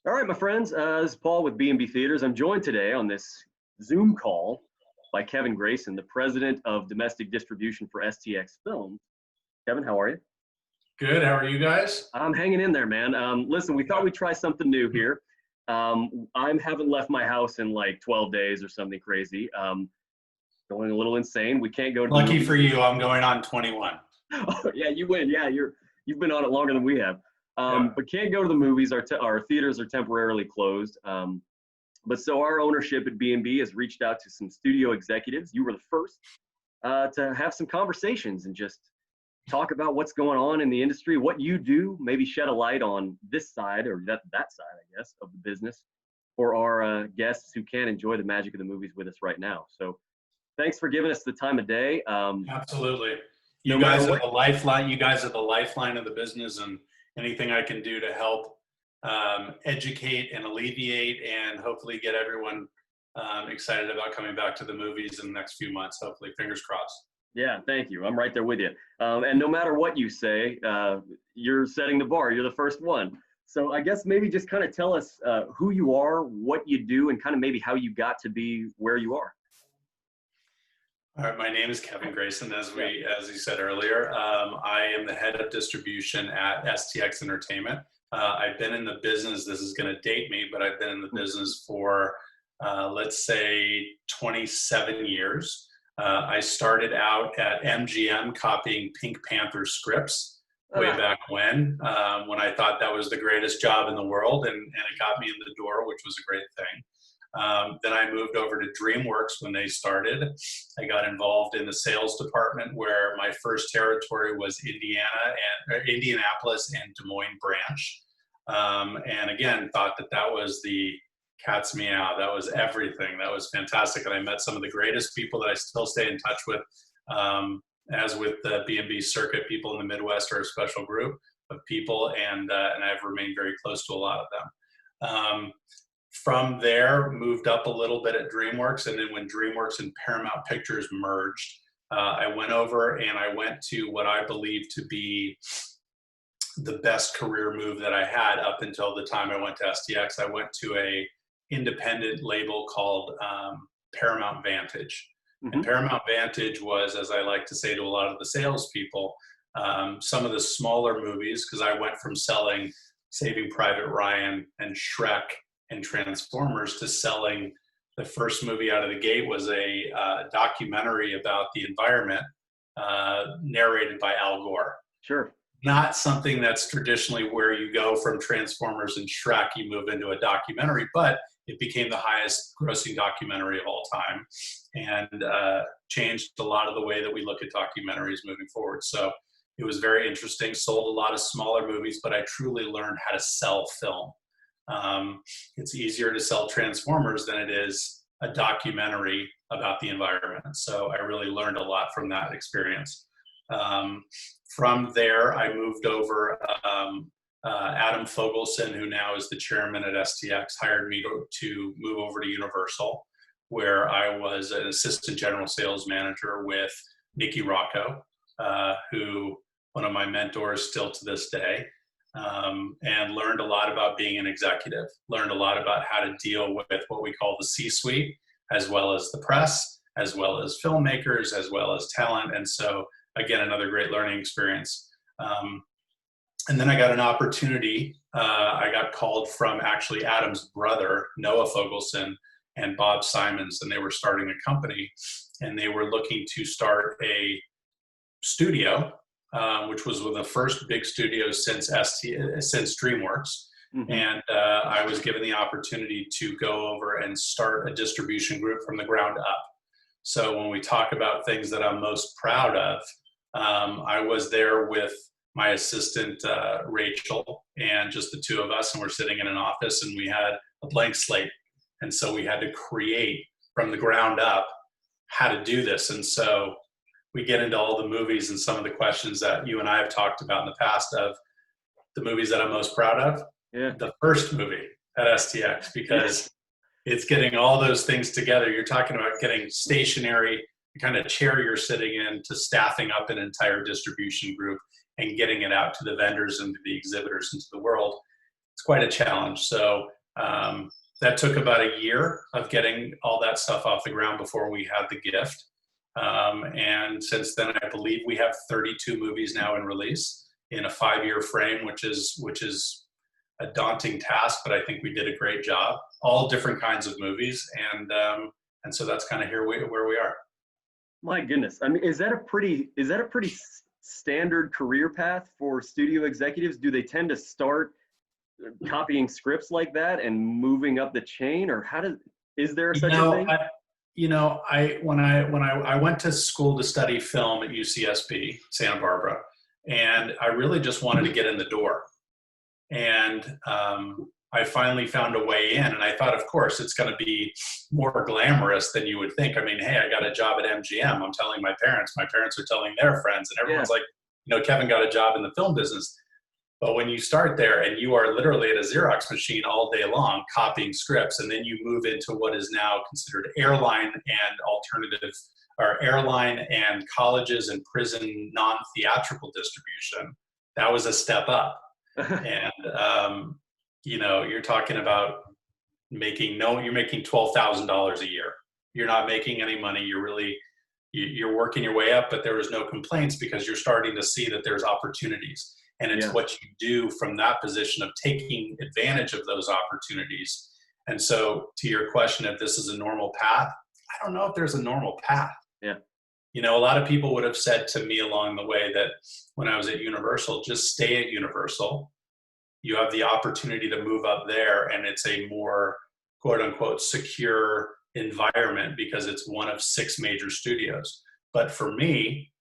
All right, my friends, this is Paul with B&B Theaters. I'm joined today on this Zoom call by Kevin Grayson, the president of domestic distribution for STX Films. Kevin, how are you? Good. How are you guys? I'm hanging in there, man. Listen, we thought we'd try something new here. I haven't left my house in like 12 days or something crazy. Going a little insane. We can't go to Lucky for you, I'm going on 21. Oh, yeah, you win. Yeah, you've been on it longer than we have. Yeah. But can't go to the movies. Our theaters are temporarily closed. But so our ownership at B&B has reached out to some studio executives. You were the first to have some conversations and just talk about what's going on in the industry, what you do, maybe shed a light on this side or that side, I guess, of the business for our guests who can't enjoy the magic of the movies with us right now. So thanks for giving us the time of day. Absolutely. No You guys matter are what- the lifeline. You guys are the lifeline of the business, and anything I can do to help educate and alleviate and hopefully get everyone excited about coming back to the movies in the next few months. Hopefully, fingers crossed. Yeah, thank you. I'm right there with you. And no matter what you say, you're setting the bar. You're the first one. So I guess maybe just kind of tell us who you are, what you do, and kind of maybe how you got to be where you are. All right, my name is Kevin Grayson, as you said earlier. I am the head of distribution at STX Entertainment. I've been in the business, this is going to date me, but I've been in the business for, let's say, 27 years. I started out at MGM copying Pink Panther scripts way back when I thought that was the greatest job in the world, and it got me in the door, which was a great thing. Then I moved over to DreamWorks when they started. I got involved in the sales department, where my first territory was Indianapolis and Des Moines branch. And again, thought that was the cat's meow. That was everything. That was fantastic. And I met some of the greatest people that I still stay in touch with. As with the B&B circuit, people in the Midwest are a special group of people, and I've remained very close to a lot of them. From there, moved up a little bit at DreamWorks, and then when DreamWorks and Paramount Pictures merged, I went over and I went to what I believe to be the best career move that I had up until the time I went to STX. I went to a independent label called Paramount Vantage. Mm-hmm. And Paramount Vantage was, as I like to say to a lot of the salespeople, some of the smaller movies, because I went from selling Saving Private Ryan and Shrek and Transformers to selling the first movie out of the gate was a documentary about the environment, narrated by Al Gore. Sure. Not something that's traditionally where you go from Transformers and Shrek, you move into a documentary, but it became the highest grossing documentary of all time, and changed a lot of the way that we look at documentaries moving forward. So it was very interesting, sold a lot of smaller movies, but I truly learned how to sell film. It's easier to sell Transformers than it is a documentary about the environment. So I really learned a lot from that experience. From there, I moved over. Adam Fogelson, who now is the chairman at STX, hired me to move over to Universal, where I was an assistant general sales manager with Nikki Rocco, who one of my mentors still to this day. And learned a lot about being an executive, learned a lot about how to deal with what we call the C-suite, as well as the press, as well as filmmakers, as well as talent. And so, again, another great learning experience. And then I got an opportunity. I got called from actually Adam's brother, Noah Fogelson, and Bob Simons, and they were starting a company, and they were looking to start a studio, which was one of the first big studios since DreamWorks. Mm-hmm. And I was given the opportunity to go over and start a distribution group from the ground up. So when we talk about things that I'm most proud of, I was there with my assistant, Rachel, and just the two of us, and we're sitting in an office, and we had a blank slate. And so we had to create from the ground up how to do this. And so we get into all the movies and some of the questions that you and I have talked about in the past of the movies that I'm most proud of. Yeah. The first movie at STX, because it's getting all those things together. You're talking about getting stationary, the kind of chair you're sitting in, to staffing up an entire distribution group and getting it out to the vendors and to the exhibitors and to the world. It's quite a challenge. So That took about a year of getting all that stuff off the ground before we had the gift. And since then, I believe we have 32 movies now in release in a 5-year frame, which is a daunting task, but I think we did a great job. All different kinds of movies, and so that's kind of where we are. My goodness, I mean, is that a pretty standard career path for studio executives? Do they tend to start copying scripts like that and moving up the chain, or is there such a thing? When I went to school to study film at UCSB, Santa Barbara, and I really just wanted to get in the door. And I finally found a way in, and I thought, of course, it's going to be more glamorous than you would think. I mean, hey, I got a job at MGM. I'm telling my parents are telling their friends, and everyone's like, Kevin got a job in the film business. But when you start there and you are literally at a Xerox machine all day long copying scripts, and then you move into what is now considered airline and alternative, or airline and colleges and prison non-theatrical distribution, that was a step up. And, you're talking about you're making $12,000 a year. You're not making any money. You're working your way up, but there was no complaints because you're starting to see that there's opportunities. And it's what you do from that position of taking advantage of those opportunities. And so to your question, if this is a normal path, I don't know if there's a normal path. Yeah. A lot of people would have said to me along the way that when I was at Universal, just stay at Universal. You have the opportunity to move up there, and it's a more quote unquote secure environment because it's one of 6 major studios. But for me,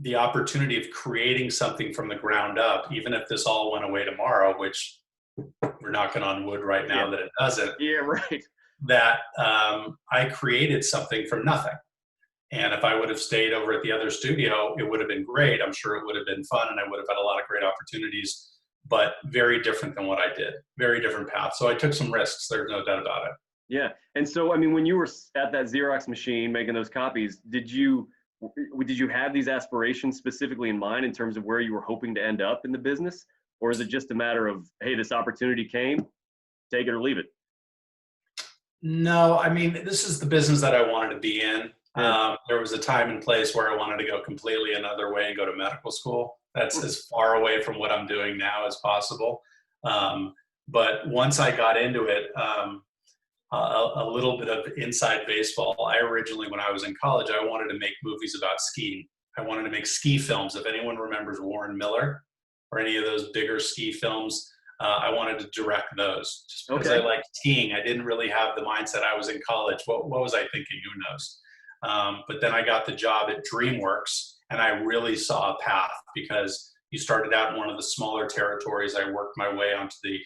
the opportunity of creating something from the ground up, even if this all went away tomorrow, which we're knocking on wood right now that it doesn't. Yeah, right. That I created something from nothing. And if I would have stayed over at the other studio, it would have been great. I'm sure it would have been fun, and I would have had a lot of great opportunities, but very different than what I did. Very different path. So I took some risks. There's no doubt about it. Yeah. And so, I mean, when you were at that Xerox machine making those copies, did you have these aspirations specifically in mind in terms of where you were hoping to end up in the business? Or is it just a matter of, hey, this opportunity came, take it or leave it? No, I mean, this is the business that I wanted to be in. Yeah. There was a time and place where I wanted to go completely another way and go to medical school. That's as far away from what I'm doing now as possible. But once I got into it, a little bit of inside baseball. I originally, when I was in college, I wanted to make movies about skiing. I wanted to make ski films. If anyone remembers Warren Miller or any of those bigger ski films, I wanted to direct those. Just because I liked skiing, I didn't really have the mindset. I was in college. What was I thinking? Who knows? But then I got the job at DreamWorks, and I really saw a path because you started out in one of the smaller territories. I worked my way onto the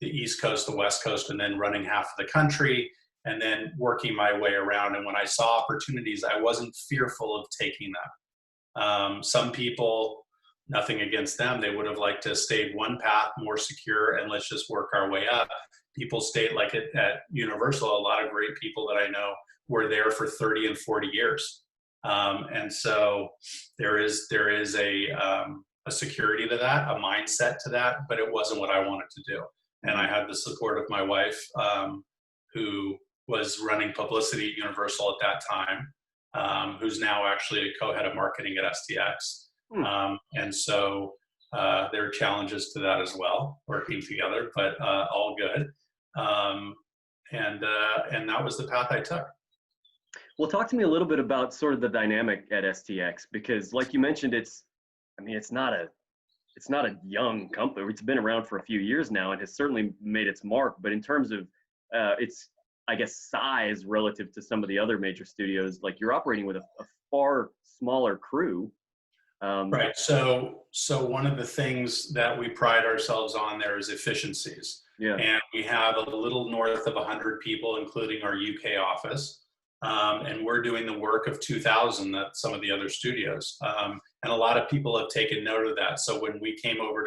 East Coast, the West Coast, and then running half of the country, and then working my way around. And when I saw opportunities, I wasn't fearful of taking them. Some people, nothing against them, they would have liked to stayed one path, more secure, and let's just work our way up. People stayed like at Universal. A lot of great people that I know were there for 30 and 40 years. And so there is a security to that, a mindset to that, but it wasn't what I wanted to do. And I had the support of my wife, who was running publicity at Universal at that time, who's now actually a co-head of marketing at STX. And so there are challenges to that as well, working together, but all good. And that was the path I took. Well, talk to me a little bit about sort of the dynamic at STX, because like you mentioned, it's not a young company. It's been around for a few years now and has certainly made its mark. But in terms of its, I guess, size relative to some of the other major studios, like you're operating with a far smaller crew. Right. So one of the things that we pride ourselves on there is efficiencies. Yeah. And we have a little north of 100 people, including our UK office. And we're doing the work of 2,000 at some of the other studios. And a lot of people have taken note of that. So when we came over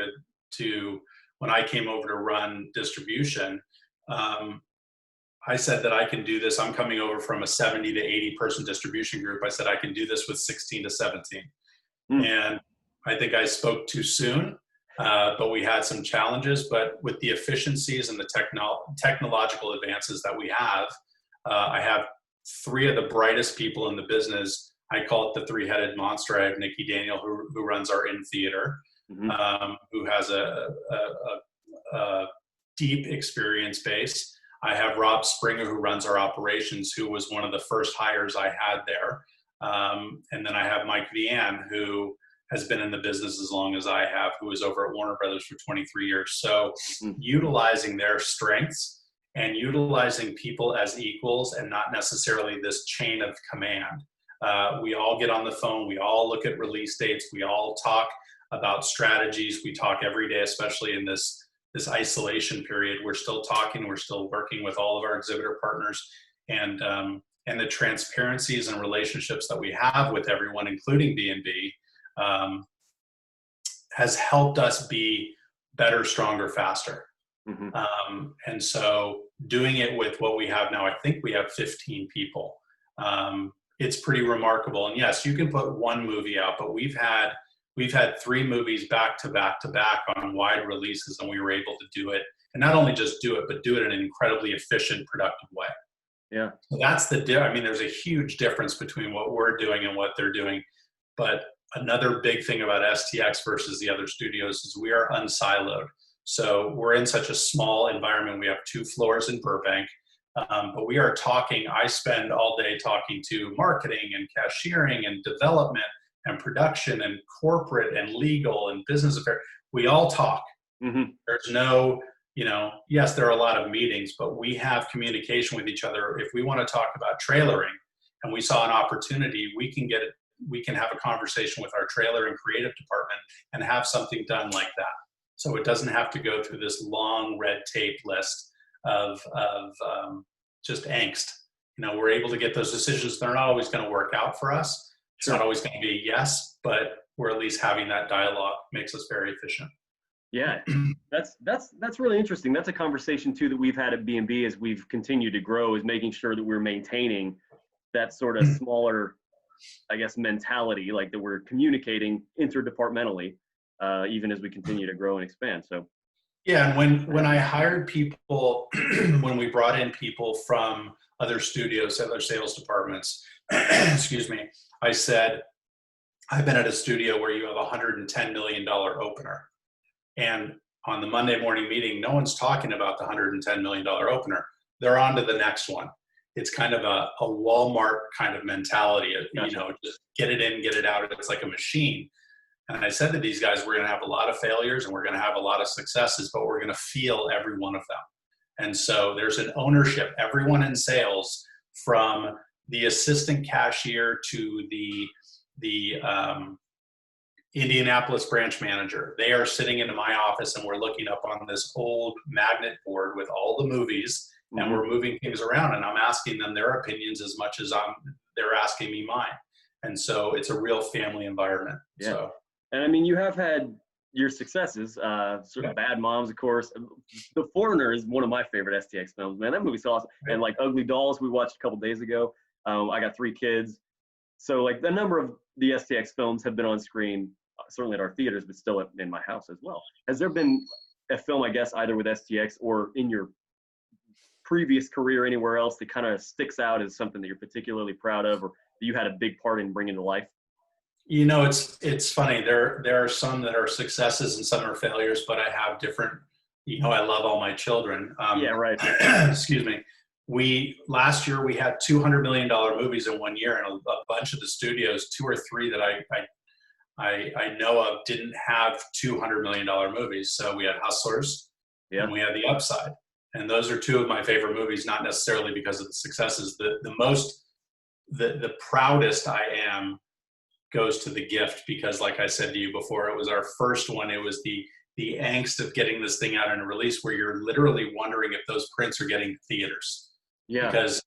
when I came over to run distribution, I said that I can do this. I'm coming over from a 70 to 80 person distribution group. I said I can do this with 16 to 17. And I think I spoke too soon. But we had some challenges. But with the efficiencies and the technological advances that we have, I have three of the brightest people in the business. I call it the three-headed monster. I have Nikki Daniel, who runs our in-theater, who has a deep experience base. I have Rob Springer, who runs our operations, who was one of the first hires I had there. And then I have Mike Vian, who has been in the business as long as I have, who was over at Warner Brothers for 23 years. So utilizing their strengths and utilizing people as equals and not necessarily this chain of command. We all get on the phone. We all look at release dates. We all talk about strategies. We talk every day, especially in this isolation period. We're still talking. We're still working with all of our exhibitor partners, and the transparencies and relationships that we have with everyone, including B&B, has helped us be better, stronger, faster. And so doing it with what we have now, I think we have 15 people. It's pretty remarkable. And yes, you can put one movie out, but we've had 3 movies back to back to back on wide releases, and we were able to do it. And not only just do it, but do it in an incredibly efficient, productive way. Yeah. So that's I mean, there's a huge difference between what we're doing and what they're doing. But another big thing about STX versus the other studios is we are unsiloed. So we're in such a small environment. We have 2 floors in Burbank, but we are talking. I spend all day talking to marketing and cashiering and development and production and corporate and legal and business affairs. We all talk. There's no, yes, there are a lot of meetings, but we have communication with each other. If we want to talk about trailering and we saw an opportunity, we can have a conversation with our trailer and creative department and have something done like that. So it doesn't have to go through this long red tape list of just angst. We're able to get those decisions. They're not always going to work out for us. It's not always going to be a yes, but we're at least having that dialogue makes us very efficient. Yeah, that's really interesting. That's a conversation too that we've had at B&B as we've continued to grow, is making sure that we're maintaining that sort of smaller, I guess, mentality, like that we're communicating interdepartmentally, even as we continue to grow and expand. So. Yeah, and when I hired people, when we brought in people from other studios, other sales departments, excuse me, I said, I've been at a studio where you have a $110 million opener. And on the Monday morning meeting, no one's talking about the $110 million opener. They're on to the next one. It's kind of a Walmart kind of mentality, just get it in, get it out. It's like a machine. And I said to these guys, we're going to have a lot of failures and we're going to have a lot of successes, but we're going to feel every one of them. And so there's an ownership. Everyone in sales, from the assistant cashier to the Indianapolis branch manager, they are sitting into my office and we're looking up on this old magnet board with all the movies, and we're moving things around, and I'm asking them their opinions as much as they're asking me mine. And so it's a real family environment. Yeah. So. And I mean, you have had your successes, sort of Bad Moms, of course. The Foreigner is one of my favorite STX films, man. That movie's awesome. And like Ugly Dolls, we watched a couple days ago. I got 3 kids. So like the number of the STX films have been on screen, certainly at our theaters, but still in my house as well. Has there been a film, I guess, either with STX or in your previous career anywhere else that kind of sticks out as something that you're particularly proud of, or that you had a big part in bringing to life? It's funny. There are some that are successes and some are failures, but I have different, I love all my children. Yeah, right. Excuse me. Last year we had $200 million movies in one year, and a bunch of the studios, 2 or 3 that I know of, didn't have $200 million movies. So we had Hustlers, and we had The Upside. And those are 2 of my favorite movies, not necessarily because of the successes. The proudest I am goes to The Gift, because like I said to you before, it was our first one. It was the angst of getting this thing out in a release where you're literally wondering if those prints are getting theaters. Yeah. Because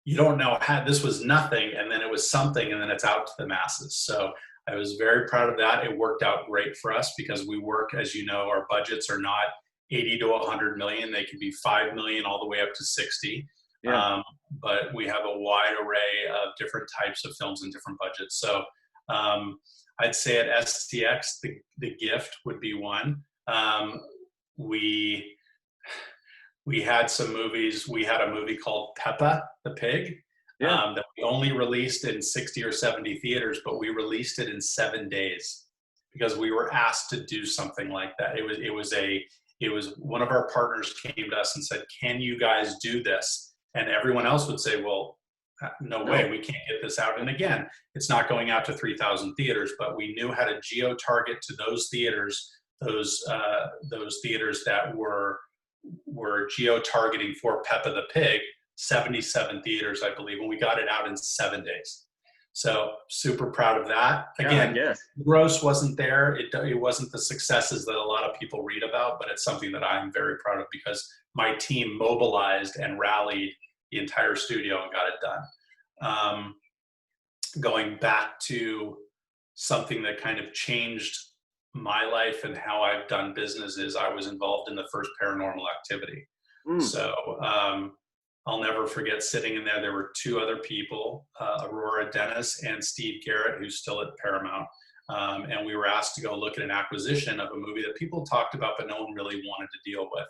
you don't know how this was nothing, and then it was something, and then it's out to the masses. So I was very proud of that. It worked out great for us because we work, as you know, our budgets are not 80 to 100 million. They can be 5 million all the way up to 60. Yeah. But we have a wide array of different types of films and different budgets. So I'd say at STX, the gift would be one. We had some movies. We had a movie called Peppa the Pig that we only released in 60 or 70 theaters, but we released it in 7 days because we were asked to do something like that. It was one of our partners came to us and said, "Can you guys do this?" And everyone else would say, "Well, no way, we can't get this out." And again, it's not going out to 3,000 theaters, but we knew how to geo-target to those theaters, those theaters that were geo-targeting for Peppa the Pig, 77 theaters, I believe, and we got it out in 7 days. So super proud of that. Again, gross wasn't there. It wasn't the successes that a lot of people read about, but it's something that I'm very proud of because my team mobilized and rallied the entire studio and got it done. Going back to something that kind of changed my life and how I've done business is I was involved in the first Paranormal Activity. So I'll never forget sitting in there. There were 2 other people, Aurora Dennis and Steve Garrett, who's still at Paramount. And we were asked to go look at an acquisition of a movie that people talked about, but no one really wanted to deal with.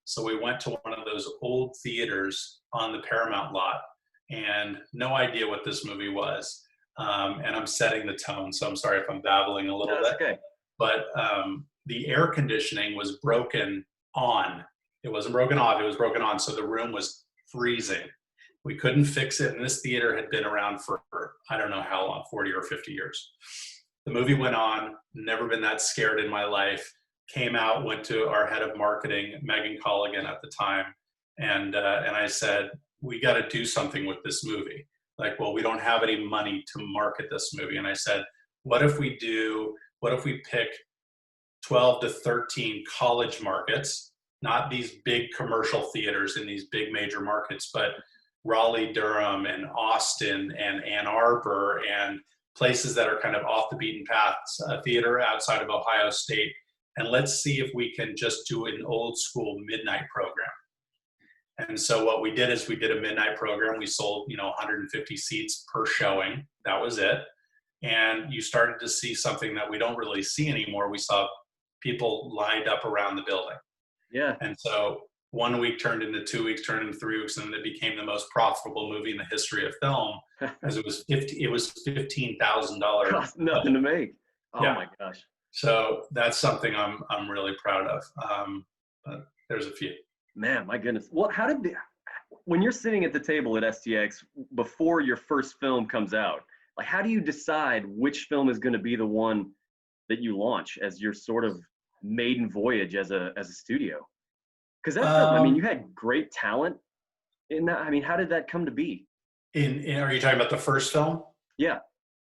So we went to one of those old theaters on the Paramount lot and no idea what this movie was. And I'm setting the tone, so I'm sorry if I'm babbling a little bit. Okay. But the air conditioning was broken on. It wasn't broken off, it was broken on. So the room was freezing. We couldn't fix it. And this theater had been around for, I don't know how long, 40 or 50 years. The movie went on, never been that scared in my life. Came out, went to our head of marketing, Megan Colligan at the time. And I said, we got to do something with this movie. Like, well, we don't have any money to market this movie. And I said, what if we pick 12 to 13 college markets, not these big commercial theaters in these big major markets, but Raleigh, Durham, and Austin, and Ann Arbor, and places that are kind of off the beaten paths, a theater outside of Ohio State, and let's see if we can just do an old school midnight program. And so what we did is we did a midnight program. We sold, 150 seats per showing. That was it. And you started to see something that we don't really see anymore. We saw people lined up around the building. Yeah. And so 1 week turned into 2 weeks, turned into 3 weeks, and it became the most profitable movie in the history of film because it was $15,000. Cost nothing to make. Oh my gosh. So that's something I'm really proud of. But there's a few. Man, my goodness. Well, when you're sitting at the table at STX before your first film comes out, like, how do you decide which film is going to be the one that you launch as your sort of maiden voyage as a studio? Because that's you had great talent in that. I mean, how did that come to be? Are you talking about the first film? Yeah.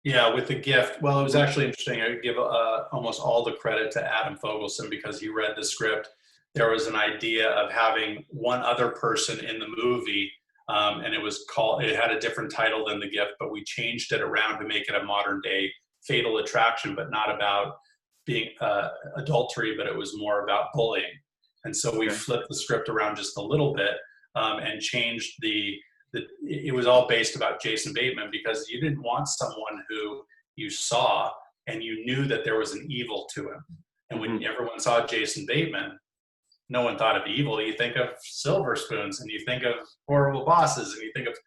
Yeah, with The Gift. Well, it was actually interesting. I give almost all the credit to Adam Fogelson because he read the script. There was an idea of having one other person in the movie, and it had a different title than The Gift, but we changed it around to make it a modern day Fatal Attraction, but not about being adultery, but it was more about bullying. And so we flipped the script around just a little bit and changed it was all based about Jason Bateman because you didn't want someone who you saw and you knew that there was an evil to him. And when everyone saw Jason Bateman, no one thought of evil. You think of silver spoons and you think of horrible bosses and you think of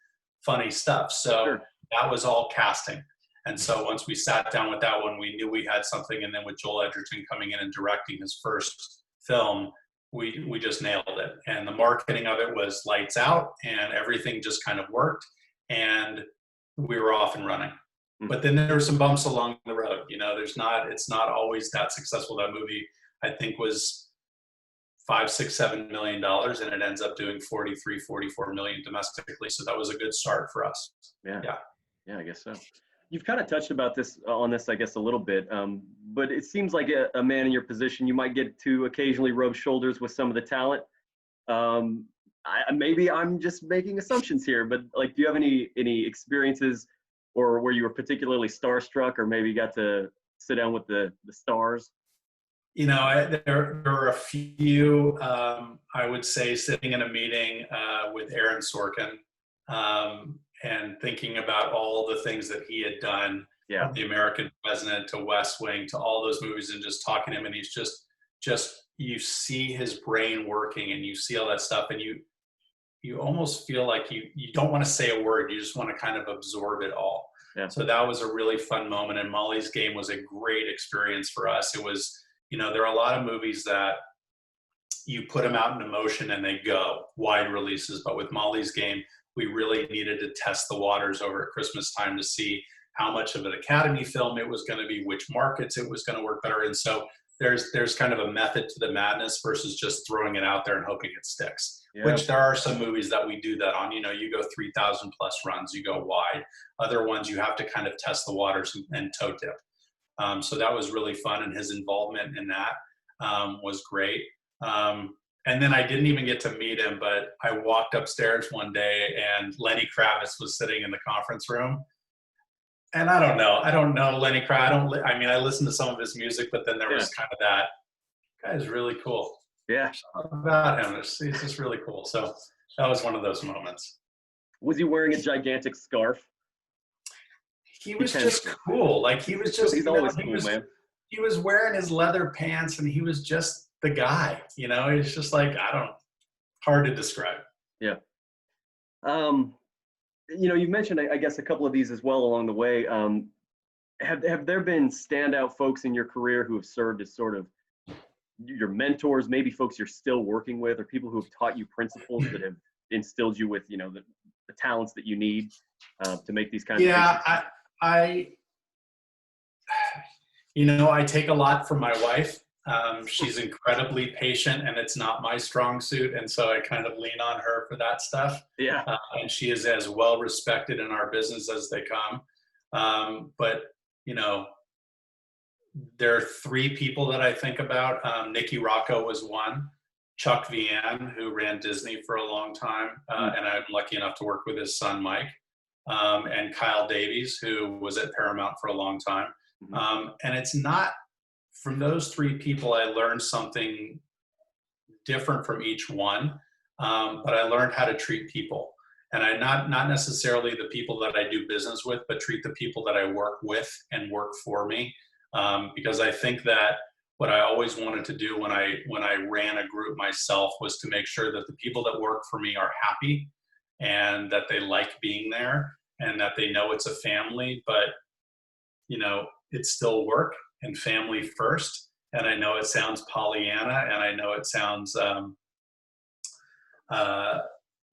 funny stuff. So that was all casting. And so once we sat down with that one, we knew we had something. And then with Joel Edgerton coming in and directing his first film, we just nailed it. And the marketing of it was lights out and everything just kind of worked and we were off and running. But then there were some bumps along the road. It's not always that successful. That movie, I think, was $5, $6, $7 million, and it ends up doing 43, 44 million domestically. So that was a good start for us. Yeah, I guess so. You've kind of touched on this, I guess, a little bit, but it seems like a man in your position, you might get to occasionally rub shoulders with some of the talent. Maybe I'm just making assumptions here, but like, do you have any experiences or where you were particularly starstruck or maybe got to sit down with the stars? There are a few, I would say, sitting in a meeting with Aaron Sorkin and thinking about all the things that he had done Yeah. The American President to West Wing to all those movies, and just talking to him, and he's just you see his brain working, and you see all that stuff, and you almost feel like you don't want to say a word, you just want to kind of absorb it all. Yeah. So that was a really fun moment, and Molly's Game was a great experience for us. It was, there are a lot of movies that you put them out into motion and they go wide releases, but with Molly's Game, we really needed to test the waters over at Christmas time to see how much of an Academy film it was going to be, which markets it was going to work better. And so there's kind of a method to the madness versus just throwing it out there and hoping it sticks. Yeah. Which there are some movies that we do that on. You go 3,000 plus runs, you go wide. Other ones you have to kind of test the waters and toe dip. So that was really fun, and his involvement in that was great. And then I didn't even get to meet him, but I walked upstairs one day and Lenny Kravitz was sitting in the conference room. And I don't know Lenny Kravitz. I listened to some of his music, but then there was kind of that guy is really cool. Yeah. About him. It's just really cool. So that was one of those moments. Was he wearing a gigantic scarf? He was just cool. Like he was just, he's always cool, man. He was wearing his leather pants and he was just the guy, he's just like, hard to describe. Yeah. You mentioned, I guess, a couple of these as well along the way. Have there been standout folks in your career who have served as sort of your mentors, maybe folks you're still working with, or people who have taught you principles that have instilled you with, the talents that you need to make these kinds of things? I take a lot from my wife. She's incredibly patient, and it's not my strong suit, and so I kind of lean on her for that stuff. Yeah. And she is as well respected in our business as they come. But there are three people that I think about. Nicky Rocco was one. Chuck Vian, who ran Disney for a long time, and I'm lucky enough to work with his son Mike. And Kyle Davies, who was at Paramount for a long time. And it's not, from those three people, I learned something different from each one, but I learned how to treat people. And I not necessarily the people that I do business with, but treat the people that I work with and work for me. Because I think that what I always wanted to do when I ran a group myself was to make sure that the people that work for me are happy and that they like being there and that they know it's a family, but it's still work and family first. And I know it sounds Pollyanna, and I know it sounds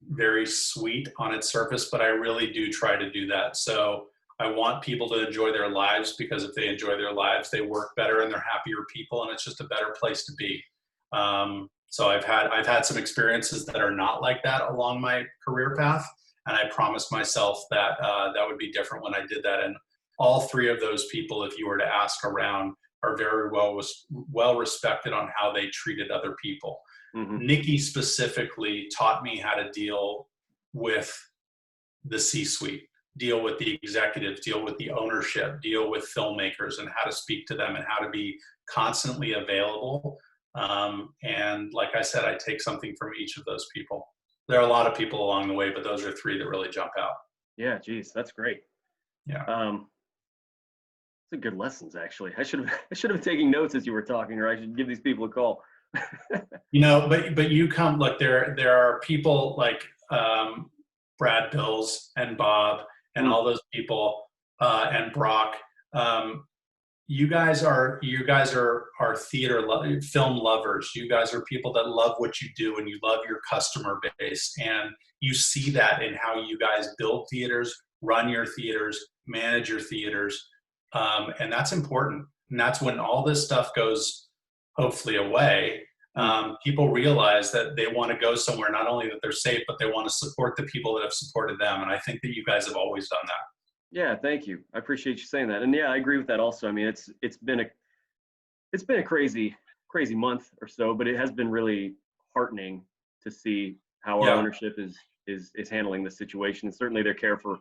very sweet on its surface, but I really do try to do that. So I want people to enjoy their lives, because if they enjoy their lives, they work better and they're happier people, and it's just a better place to be. So I've had some experiences that are not like that along my career path, and I promised myself that that would be different when I did that. And all three of those people, if you were to ask around, are very well respected on how they treated other people. Nikki specifically taught me how to deal with the C-suite, deal with the executives, deal with the ownership, deal with filmmakers, and how to speak to them and how to be constantly available. And like I said, I take something from each of those people. There are a lot of people along the way, but those are three that really jump out. Yeah, geez, that's great. Yeah. Those are good lessons, actually. I should have been taking notes as you were talking, or I should give these people a call. But you come, look, there are people like Brad Bills and Bob and all those people and Brock. You guys are theater film lovers. You guys are people that love what you do, and you love your customer base, and you see that in how you guys build theaters, run your theaters, manage your theaters, and that's important. And that's when all this stuff goes hopefully away. People realize that they want to go somewhere, not only that they're safe, but they want to support the people that have supported them. And I think that you guys have always done that. Yeah, thank you. I appreciate you saying that. And yeah, I agree with that also. I mean, it's been a crazy month or so, but it has been really heartening to see how our ownership is handling the situation, and certainly their care for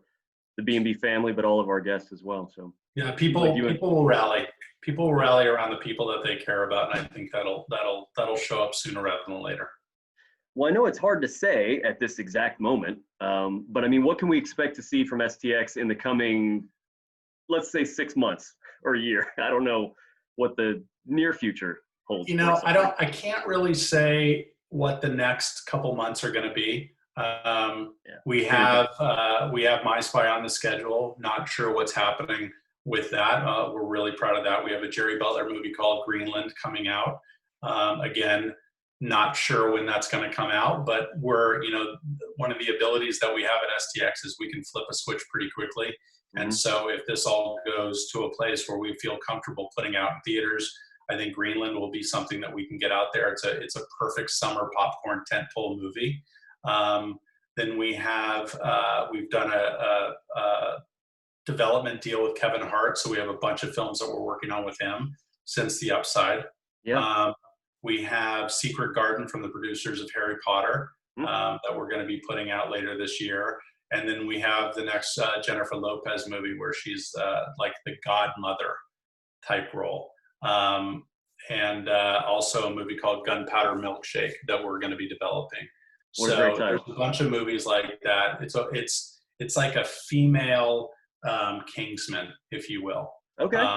the B&B family, but all of our guests as well. So yeah, people will rally. People will rally around the people that they care about, and I think that'll show up sooner rather than later. Well, I know it's hard to say at this exact moment, but I mean, what can we expect to see from STX in the coming let's say 6 months or a year. I don't know what the near future holds. You know, I can't really say what the next couple months are going to be. We have My Spy on the schedule. Not sure what's happening with that. We're really proud of that. We have a Jerry Butler movie called Greenland coming out. Again, not sure when that's going to come out, but we're, you know, one of the abilities that we have at STX is we can flip a switch pretty quickly. Mm-hmm. And so if this all goes to a place where we feel comfortable putting out in theaters, I think Greenland will be something that we can get out there. It's a perfect summer popcorn tentpole movie. Then we have, we've done a development deal with Kevin Hart. So we have a bunch of films that we're working on with him since The Upside. Yeah. We have Secret Garden from the producers of Harry Potter that we're going to be putting out later this year. And then we have the next Jennifer Lopez movie where she's like the godmother type role. And also a movie called Gunpowder Milkshake that we're going to be developing. So there's a bunch of movies like that. It's like a female Kingsman, if you will. Okay.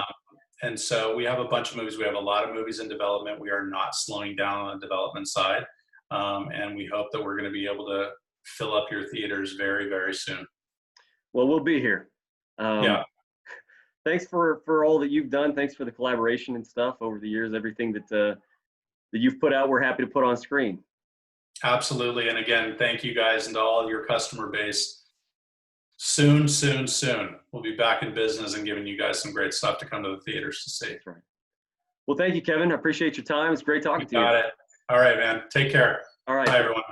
And so we have a bunch of movies. We have a lot of movies in development. We are not slowing down on the development side. And we hope that we're going to be able to fill up your theaters very, very soon. Well, we'll be here. Yeah. Thanks for all that you've done. Thanks for the collaboration and stuff over the years. Everything that you've put out, we're happy to put on screen. Absolutely. And again, thank you guys and to all your customer base. Soon, soon, soon, we'll be back in business and giving you guys some great stuff to come to the theaters to see. That's right. Well, thank you, Kevin. I appreciate your time. It's great talking to you. Got it. All right, man. Take care. All right. Bye, everyone.